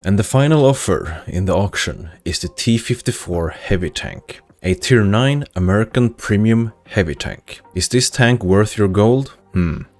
And the final offer in the auction is the T54 Heavy Tank, a Tier 9 American Premium Heavy Tank. Is this tank worth your gold?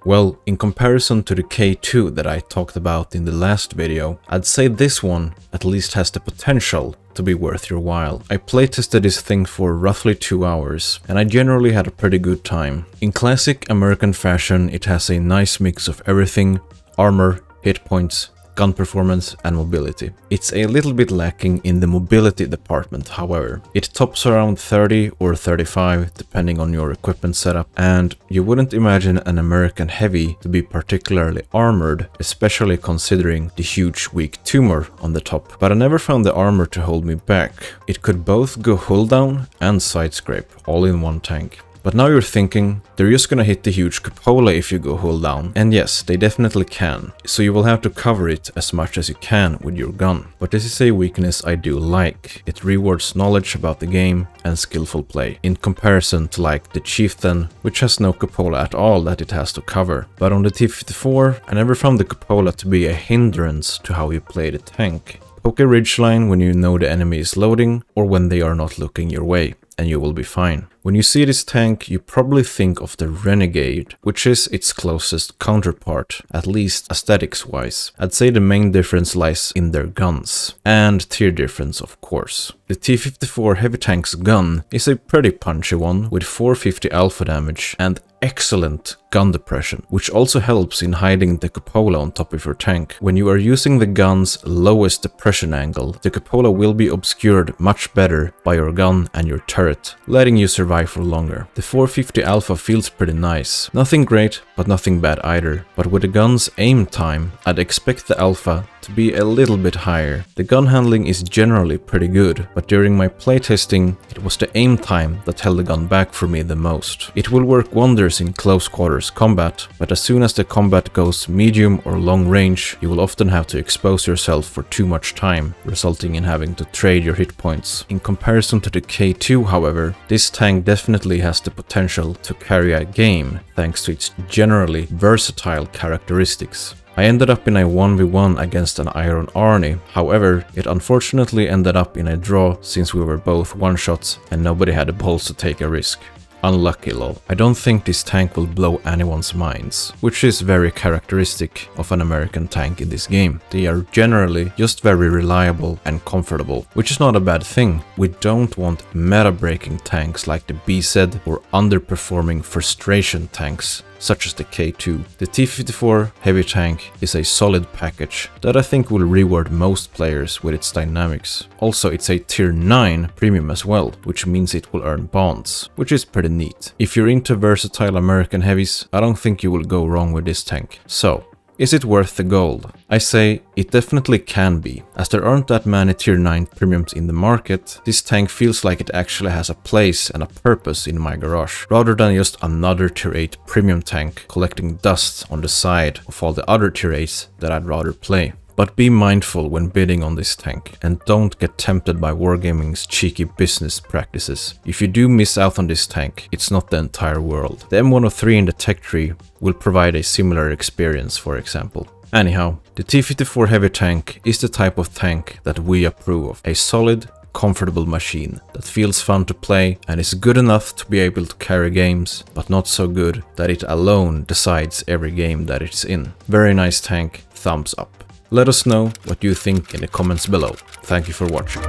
Well, in comparison to the K2 that I talked about in the last video, I'd say this one at least has the potential to be worth your while. I playtested this thing for roughly 2 hours, and I generally had a pretty good time. In classic American fashion, it has a nice mix of everything: armor, hit points, gun performance and mobility. It's a little bit lacking in the mobility department, however. It tops around 30 or 35 depending on your equipment setup, and you wouldn't imagine an American heavy to be particularly armored, especially considering the huge weak tumor on the top. But I never found the armor to hold me back. It could both go hull down and side scrape all in one tank. But now you're thinking, they're just gonna hit the huge cupola if you go hull down. And yes, they definitely can. So you will have to cover it as much as you can with your gun. But this is a weakness I do like. It rewards knowledge about the game and skillful play, in comparison to like the Chieftain, which has no cupola at all that it has to cover. But on the T54, I never found the cupola to be a hindrance to how you play the tank. Poke a ridgeline when you know the enemy is loading or when they are not looking your way, and you will be fine. When you see this tank, you probably think of the Renegade, which is its closest counterpart, at least aesthetics-wise. I'd say the main difference lies in their guns, and tier difference of course. The T54 Heavy Tank's gun is a pretty punchy one with 450 alpha damage and excellent gun depression, which also helps in hiding the cupola on top of your tank. When you are using the gun's lowest depression angle, the cupola will be obscured much better by your gun and your turret, letting you survive for longer. The 450 alpha feels pretty nice. Nothing great, but nothing bad either. But with the gun's aim time, I'd expect the alpha to be a little bit higher. The gun handling is generally pretty good, but during my playtesting, it was the aim time that held the gun back for me the most. It will work wonders in close quarters combat, but as soon as the combat goes medium or long range, you will often have to expose yourself for too much time, resulting in having to trade your hit points. In comparison to the K2, however, this tank definitely has the potential to carry a game, thanks to its generally versatile characteristics. I ended up in a 1v1 against an Iron Arnie, however, it unfortunately ended up in a draw since we were both one-shots and nobody had the balls to take a risk. Unlucky lol. I don't think this tank will blow anyone's minds, which is very characteristic of an American tank in this game. They are generally just very reliable and comfortable, which is not a bad thing. We don't want meta-breaking tanks like the BZ or underperforming frustration tanks such as the K2. The T54 Heavy Tank is a solid package that I think will reward most players with its dynamics. Also, it's a Tier 9 premium as well, which means it will earn bonds, which is pretty neat. If you're into versatile American heavies, I don't think you will go wrong with this tank. So, is it worth the gold? I say it definitely can be. As there aren't that many Tier 9 premiums in the market, this tank feels like it actually has a place and a purpose in my garage, rather than just another Tier 8 premium tank collecting dust on the side of all the other Tier 8s that I'd rather play. But be mindful when bidding on this tank, and don't get tempted by Wargaming's cheeky business practices. If you do miss out on this tank, it's not the entire world. The M103 in the tech tree will provide a similar experience, for example. Anyhow, the T54 Heavy Tank is the type of tank that we approve of. A solid, comfortable machine that feels fun to play and is good enough to be able to carry games, but not so good that it alone decides every game that it's in. Very nice tank, thumbs up. Let us know what you think in the comments below. Thank you for watching.